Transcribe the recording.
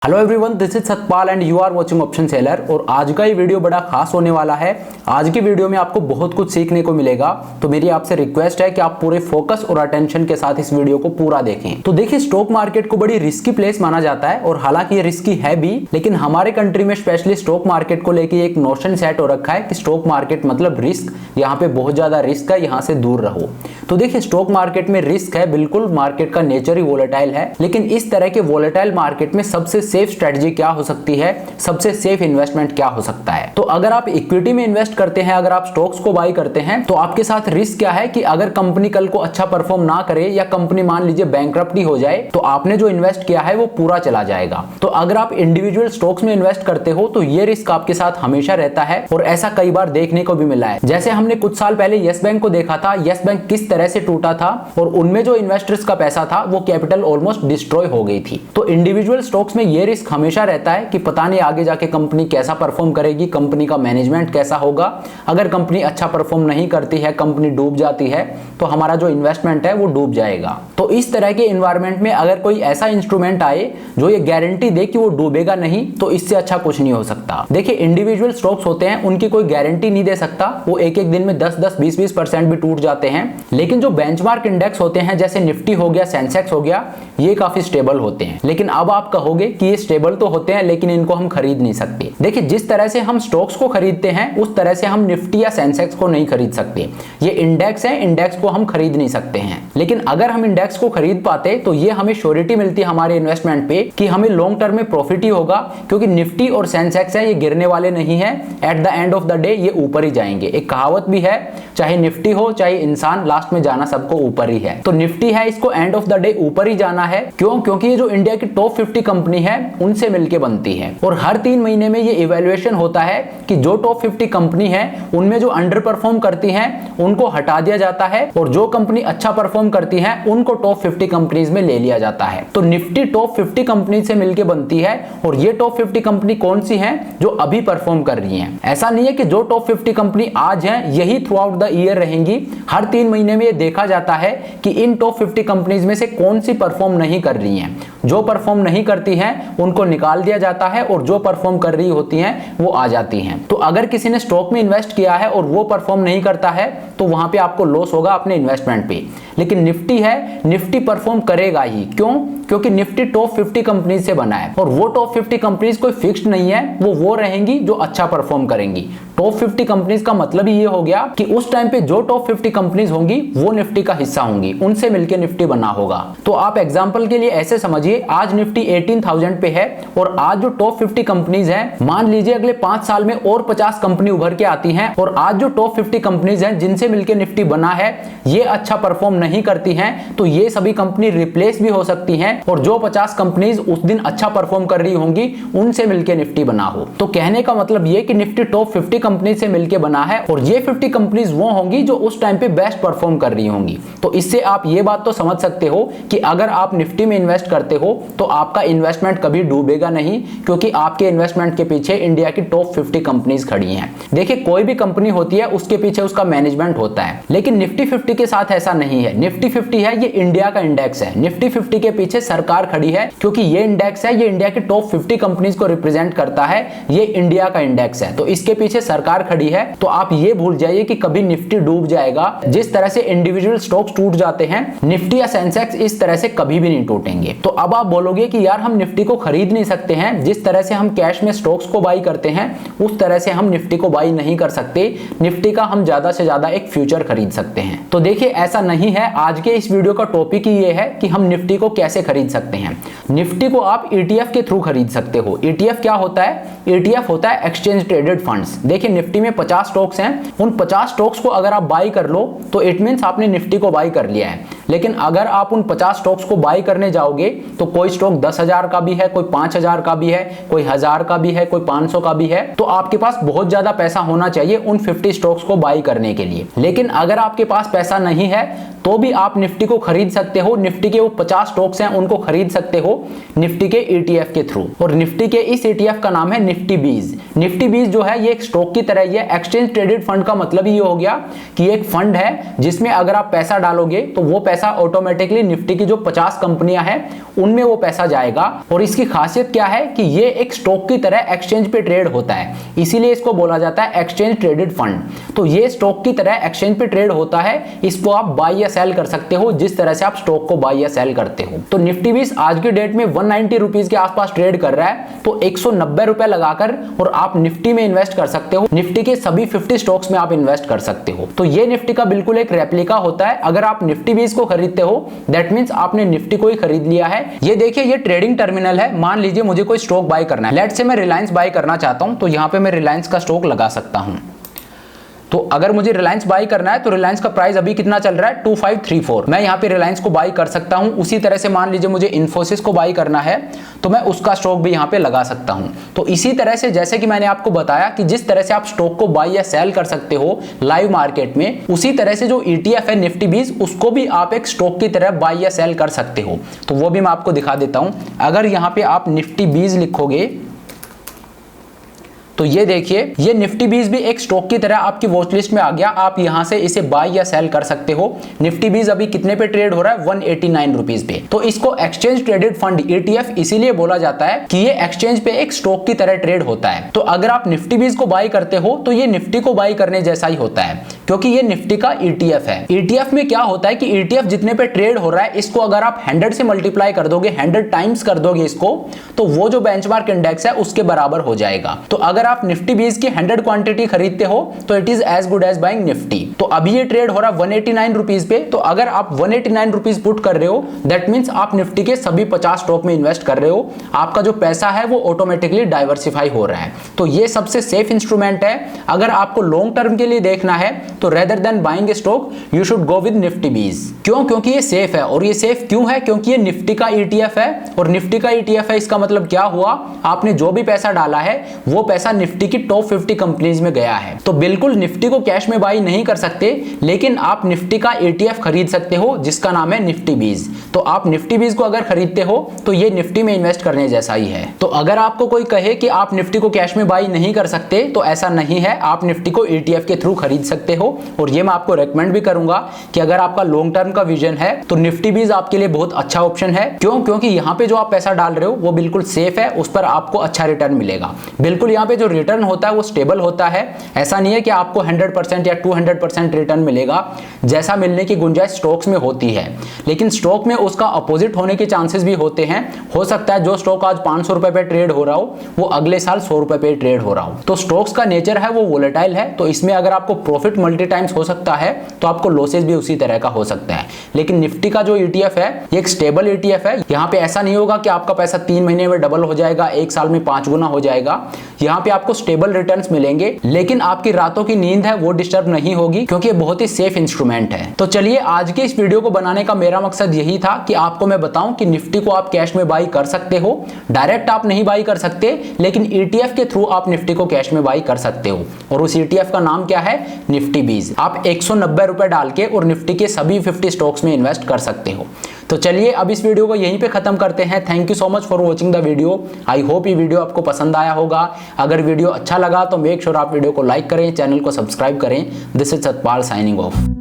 Hello everyone, this is Satpal and you are watching option seller. और आज का ये वीडियो बड़ा खास होने वाला है। आज की वीडियो में आपको बहुत कुछ सीखने को मिलेगा, तो मेरी आपसे रिक्वेस्ट है कि आप पूरे फोकस और अटेंशन के साथ इस वीडियो को पूरा देखें। तो देखिए, स्टॉक मार्केट को बड़ी रिस्की प्लेस माना जाता है और हालांकि ये रिस्की है भी, लेकिन हमारे कंट्री में स्पेशली स्टॉक मार्केट को लेकर एक नोशन सेट हो रखा है कि स्टॉक मार्केट मतलब रिस्क, यहाँ पे बहुत ज्यादा रिस्क है, यहाँ से दूर रहो। तो देखिए, स्टॉक मार्केट में रिस्क है, बिल्कुल मार्केट का नेचर ही वोलेटाइल है, लेकिन इस तरह के वोलेटाइल मार्केट में सबसे सेफ स्ट्रेटजी क्या हो सकती है, सबसे सेफ इन्वेस्टमेंट क्या हो सकता है। तो अगर आप इक्विटी में इन्वेस्ट करते हैं, अगर आप स्टॉक्स को बाई करते हैं, तो आपके साथ रिस्क क्या है कि अगर कंपनी कल को अच्छा परफॉर्म ना करे या कंपनी मान लीजिए बैंकरप्टी हो जाए, तो आपने जो इन्वेस्ट किया है वो पूरा चला जाएगा। तो अगर आप इंडिविजुअल स्टॉक्स में इन्वेस्ट करते हो तो ये रिस्क आपके साथ हमेशा रहता है और ऐसा कई बार देखने को भी मिला है। जैसे हमने कुछ साल पहले यस बैंक को देखा था, यस बैंक किस तरह से टूटा था और उनमें जो इन्वेस्टर्स का पैसा था वो कैपिटल ऑलमोस्ट डिस्ट्रॉय हो गई थी। तो इंडिविजुअल स्टॉक्स में ये रिस्क हमेशा रहता है कि पता नहीं आगे जाके कंपनी कैसा परफॉर्म करेगी, कंपनी का मैनेजमेंट कैसा होगा। अगर कंपनी अच्छा परफॉर्म नहीं करती है, कंपनी डूब जाती है, तो हमारा जो इन्वेस्टमेंट है वो डूब जाएगा। तो इस तरह के एनवायरनमेंट में अगर कोई ऐसा इंस्ट्रूमेंट आए जो ये गारंटी दे कि वो डूबेगा नहीं, तो इससे अच्छा कुछ नहीं हो सकता। देखिए, इंडिविजुअल स्टॉक्स होते हैं, उनकी कोई गारंटी नहीं दे सकता, वो एक एक दिन में 10-10, 20-20% भी टूट जाते हैं। लेकिन जो बेंचमार्क इंडेक्स होते हैं, जैसे निफ्टी हो गया, सेंसेक्स हो गया, ये काफी स्टेबल होते हैं। लेकिन अब आप कहोगे कि ये स्टेबल तो होते हैं लेकिन इनको हम खरीद नहीं सकते। देखिए, जिस तरह से हम स्टॉक्स को खरीदते हैं उस तरह से हम निफ्टी या सेंसेक्स को नहीं खरीद सकते। ये इंडेक्स है, इंडेक्स को हम खरीद नहीं सकते हैं। लेकिन अगर हम इंडेक्स को खरीद पाते तो ये हमें श्योरिटी मिलती है हमारे इन्वेस्टमेंट पे कि हमें लॉन्ग टर्म में प्रॉफिट ही होगा, क्योंकि निफ्टी और सेंसेक्स है ये गिरने वाले नहीं है। At the end of the day ये ऊपर ही जाएंगे। एक कहावत भी है, चाहे निफ्टी हो चाहे इंसान, लास्ट में जाना सबको ऊपर ही है। तो निफ्टी है, इसको एंड ऑफ द डे ऊपर ही जाना है। क्यों? क्योंकि ये जो इंडिया की टॉप 50 कंपनी है उनसे मिलकर बनती है और हर 3 महीने में ये इवैल्यूएशन होता है कि जो टॉप 50 कंपनी है उनमें जो अंडर परफॉर्म करती हैं उनको हटा दिया जाता है और जो कंपनी अच्छा परफॉर्म करती है उनको टॉप 50 कंपनीज में ले लिया जाता है। तो निफ्टी टॉप 50 कंपनी से मिलकर बनती है और ये टॉप 50 कंपनी कौन सी है? जो अभी परफॉर्म कर रही हैं। ऐसा नहीं है कि जो टॉप 50 कंपनी आज है यही थ्रू आउट द ईयर रहेंगी। हर 3 महीने में ये देखा जाता है कि इन टॉप 50 कंपनीज में से कौन सी परफॉर्म नहीं कर रही हैं। जो परफॉर्म नहीं करती हैं उनको निकाल दिया जाता है और जो परफॉर्म कर रही होती हैं वो आ जाती हैं। तो अगर किसी ने स्टॉक में इन्वेस्ट किया है और वो परफॉर्म नहीं करता है तो वहां पे आपको लॉस होगा अपने इन्वेस्टमेंट पे। लेकिन निफ्टी है, निफ्टी परफॉर्म करेगा ही। क्यों? क्योंकि निफ्टी टॉप 50 कंपनीज से बना है और वो टॉप 50 कंपनीज कोई फिक्स्ड नहीं है, वो रहेंगी जो अच्छा परफॉर्म करेंगी। टॉप 50 कंपनीज का मतलब ही ये हो गया कि उस टाइम पे जो टॉप 50 कंपनीज होंगी वो निफ्टी का हिस्सा होंगी, उनसे मिलकर निफ्टी बना होगा। तो आप एग्जांपल के लिए ऐसे समझिए, आज निफ्टी 18,000 पे है और आज जो टॉप 50 कंपनीज हैं, मान लीजिए अगले 5 साल में और 50 कंपनी उभर के आती हैं और आज जो टॉप 50 कंपनीज हैं जिनसे मिलकर निफ्टी बना है ये अच्छा परफॉर्म नहीं करती हैं, तो ये सभी कंपनी रिप्लेस भी हो सकती हैं और जो 50 कंपनीज उस दिन अच्छा परफॉर्म कर रही होंगी उनसे मिलकर निफ्टी बना हो। तो कहने का मतलब ये कि निफ्टी टॉप 50 कंपनी से मिलकर बना है और ये 50 कंपनीज वो होंगी जो उस टाइम पे बेस्ट परफॉर्म कर रही होंगी। तो इससे आप ये बात तो समझ सकते हो कि अगर आप निफ्टी में इन्वेस्ट करते हो तो आपका इन्वेस्टमेंट कभी डूबेगा नहीं, क्योंकि आपके इन्वेस्टमेंट के पीछे इंडिया की टॉप 50 कंपनीज खड़ी हैं। देखिए, कोई भी कंपनी होती है उसके पीछे उसका मैनेजमेंट होता है, लेकिन निफ्टी 50 के साथ ऐसा नहीं है। निफ्टी 50 है, ये इंडिया का इंडेक्स है। निफ्टी 50 के पीछे सरकार खड़ी है, क्योंकि ये इंडेक्स है, ये इंडिया की टॉप 50 कंपनीज को रिप्रेजेंट करता है। ये इंडिया का इंडेक्स है, तो इसके पीछे सरकार खड़ी है। तो आप ये भूल जाइए कि कभी निफ्टी डूब जाएगा। जिस तरह से इंडिविजुअल स्टॉक्स टूट जाते हैं, निफ्टी या सेंसेक्स इस तरह से कभी भी नहीं टूटेंगे। तो अब आप बोलोगे कि यार हम निफ्टी को खरीद नहीं सकते हैं, जिस तरह से हम कैश में स्टॉक्स को बाई करते हैं उस तरह से हम निफ्टी को बाई नहीं कर सकते। निफ्टी का हम ज्यादा से ज्यादा एक फ्यूचर खरीद सकते हैं। तो देखिए, ऐसा नहीं है। आज के इस वीडियो का टॉपिक ही ये है कि हम निफ्टी को कैसे खरीद सकते हैं। निफ्टी को आप ETF के थ्रू खरीद सकते हो। ETF क्या होता है? ETF होता है एक्सचेंज ट्रेडेड फंड्स। देखिए, निफ्टी में 50 स्टॉक्स हैं, उन 50 स्टॉक्स को अगर आप बाई कर लो तो इट मींस आपने निफ्टी को बाई कर लिया है। लेकिन अगर आप उन 50 स्टॉक्स को बाई करने जाओगे तो कोई स्टॉक 10,000 का भी है, कोई 5,000 का भी है, कोई 1,000 का भी है, कोई 500 का भी है। तो आपके पास बहुत ज्यादा पैसा होना चाहिए उन 50 स्टॉक्स को बाई करने के लिए। लेकिन अगर आपके पास पैसा नहीं है तो भी आप निफ्टी को खरीद सकते हो। निफ्टी के वो 50 स्टॉक्स हैं उनको खरीद सकते हो निफ्टी के ETF के थ्रू। और निफ्टी के इस ETF का नाम है निफ्टी बीज। निफ्टी बीज जो है ये एक स्टॉक की तरह ही है। एक्सचेंज ट्रेडेड फंड का मतलब ये हो गया कि एक फंड है जिसमें अगर आप पैसा डालोगे तो वो पैसा ऑटोमेटिकली निफ्टी की जो 50 कंपनियां हैं उनमें वो पैसा जाएगा। और इसकी खासियत क्या है कि ये एक स्टॉक की तरह एक्सचेंज पे ट्रेड होता है, इसीलिए इसको बोला जाता है एक्सचेंज ट्रेडेड फंड। तो ये स्टॉक की तरह एक्सचेंज पे ट्रेड होता है, इसको आप बाय या सेल कर सकते हो जिस तरह से आप स्टॉक को बाय या सेल करते हो। तो निफ्टी बीज आज की डेट में 190 रुपीज के आसपास ट्रेड कर रहा है, तो 190 रुपए लगाकर और आप निफ्टी में इन्वेस्ट कर सकते हो। निफ्टी के सभी 50 स्टॉक्स में आप इन्वेस्ट कर सकते हो। तो ये निफ्टी का बिल्कुल एक रेप्लिका होता है। अगर आप निफ्टी बीज को खरीदते हो दैट मींस आपने निफ्टी को ही खरीद लिया है। ये देखिए ये ट्रेडिंग टर्मिनल है। मान लीजिए मुझे कोई स्टॉक बाय करना है, लेट्स से मैं रिलायंस बाय करना चाहता हूं, तो यहां पे मैं रिलायंस का स्टॉक लगा सकता हूं। तो अगर मुझे रिलायंस बाय करना है तो रिलायंस का प्राइस अभी कितना चल रहा है 2534, मैं यहाँ पे रिलायंस को बाय कर सकता हूँ। उसी तरह से मान लीजिए मुझे इन्फोसिस को बाय करना है तो मैं उसका स्टॉक भी यहाँ पे लगा सकता हूँ। तो इसी तरह से जैसे कि मैंने आपको बताया कि जिस तरह से आप स्टॉक को बाय या सेल कर सकते हो लाइव मार्केट में, उसी तरह से जो ETF है निफ्टी बीज उसको भी आप एक स्टॉक की तरह बाय या सेल कर सकते हो। तो वो भी मैं आपको दिखा देता हूँ। अगर यहाँ पे आप निफ्टी बीज लिखोगे तो ये देखिए ये निफ्टी बीज भी एक स्टॉक की तरह आपकी वॉच लिस्ट में आ गया। आप यहां से इसे बाय या सेल कर सकते हो। निफ्टी बीज अभी कितने पे ट्रेड हो रहा है 189 रुपीज पे। तो इसको एक्सचेंज ट्रेडेड फंड ETF इसीलिए बोला जाता है कि ये एक्सचेंज पे एक स्टॉक की तरह ट्रेड होता है। तो अगर आप निफ्टी बीज को बाय करते हो तो ये निफ्टी को बाय करने जैसा ही होता है, क्योंकि ये निफ्टी का ETF है। ETF में क्या होता है कि ETF जितने पे ट्रेड हो रहा है इसको अगर आप 100 से मल्टीप्लाई कर दोगे, 100 टाइम्स कर दोगे इसको, तो वो जो बेंचमार्क इंडेक्स है उसके बराबर हो जाएगा। तो अगर आप निफ्टी बीज की 100 क्वांटिटी खरीदते हो तो it is as good as buying Nifty. तो अभी ये ट्रेड हो रहा है 189 रुपीज पे। तो अगर आप 189 रुपीज पुट कर रहे हो दैट मींस आप निफ्टी के सभी 50 स्टॉक में इन्वेस्ट कर रहे हो। आपका जो पैसा है वो ऑटोमेटिकली डाइवर्सिफाई हो रहा है। तो ये सबसे सेफ इंस्ट्रूमेंट है। अगर आपको लॉन्ग टर्म के लिए देखना है तो rather than buying A stock you should go with Nifty बीज। क्यों? क्योंकि ये सेफ है। और ये सेफ क्यों है? क्योंकि ये निफ्टी का ETF है। और निफ्टी का ETF है इसका मतलब क्या हुआ, आपने जो भी पैसा डाला है वो पैसा निफ्टी की टॉप 50 कंपनीज में गया है। तो बिल्कुल निफ्टी को कैश में बाई नहीं कर सकते, लेकिन आप निफ्टी का ETF खरीद सकते हो जिसका नाम है निफ्टी बीज। तो आप निफ्टी बीज को अगर खरीदते हो तो ये निफ्टी में इन्वेस्ट करने जैसा ही है। तो अगर आपको कोई कहे कि आप निफ्टी को कैश में बाई नहीं कर सकते तो ऐसा नहीं है। आप निफ्टी को ETF के थ्रू खरीद सकते हो। और ये मैं आपको रेकमेंड भी करूंगा कि अगर आपका लॉन्ग टर्म का विजन है तो निफ्टी बीज आपके लिए बहुत अच्छा ऑप्शन है। क्यों? क्योंकि यहाँ पे जो आप पैसा डाल रहे हो वो बिल्कुल सेफ है, उस पर आपको अच्छा रिटर्न मिलेगा। बिल्कुल यहाँ पे जो रिटर्न होता है वो स्टेबल होता है। ऐसा नहीं है कि आपको 100% या 200% रिटर्न मिलेगा जैसा मिलने की गुंजाइश स्टॉक्स में होती है, लेकिन स्टॉक में उसका अपोजिट होने के चांसेस भी होते हैं। हो सकता है जो स्टॉक आज 500 रुपए पे ट्रेड हो रहा हो वो अगले साल 100 रुपए पे ट्रेड हो रहा हो। तो स्टॉक्स का नेचर है वो वोलेटाइल है। तो इसमें अगर आपको प्रॉफिट मल्टी टाइम्स हो सकता है तो आपको लॉसेस भी उसी तरह का हो सकता है। लेकिन निफ्टी का जो ETF है ये एक स्टेबल ETF है। यहाँ पे ऐसा नहीं होगा कि आपका पैसा 3 महीने में डबल हो जाएगा, 1 साल में 5 गुना हो जाएगा। यहाँ पे आपको स्टेबल रिटर्न्स मिलेंगे, लेकिन आपकी रातों की नींद है वो डिस्टर्ब नहीं होगी, क्योंकि ये बहुत ही सेफ इंस्ट्रूमेंट है। तो चलिए आज के इस वीडियो को बनाने का मेरा मकसद यही था कि आपको मैं बताऊं कि निफ्टी को आप कैश में बाई कर सकते हो। डायरेक्ट आप नहीं बाई कर सकते, लेकिन ETF के थ्रू आप निफ्टी को कैश में बाई कर सकते हो। और उस ETF का नाम क्या है? निफ्टी बीज। आप 190 रुपए डाल के और निफ्टी के सभी 50 स्टॉक्स में इन्वेस्ट कर सकते हो। तो चलिए अब इस वीडियो को यहीं पे खत्म करते हैं। Thank you so much for watching the video. I hope ये वीडियो आपको पसंद आया होगा। अगर वीडियो अच्छा लगा तो मेक श्योर आप वीडियो को लाइक करें, चैनल को सब्सक्राइब करें। This is Satpal signing off.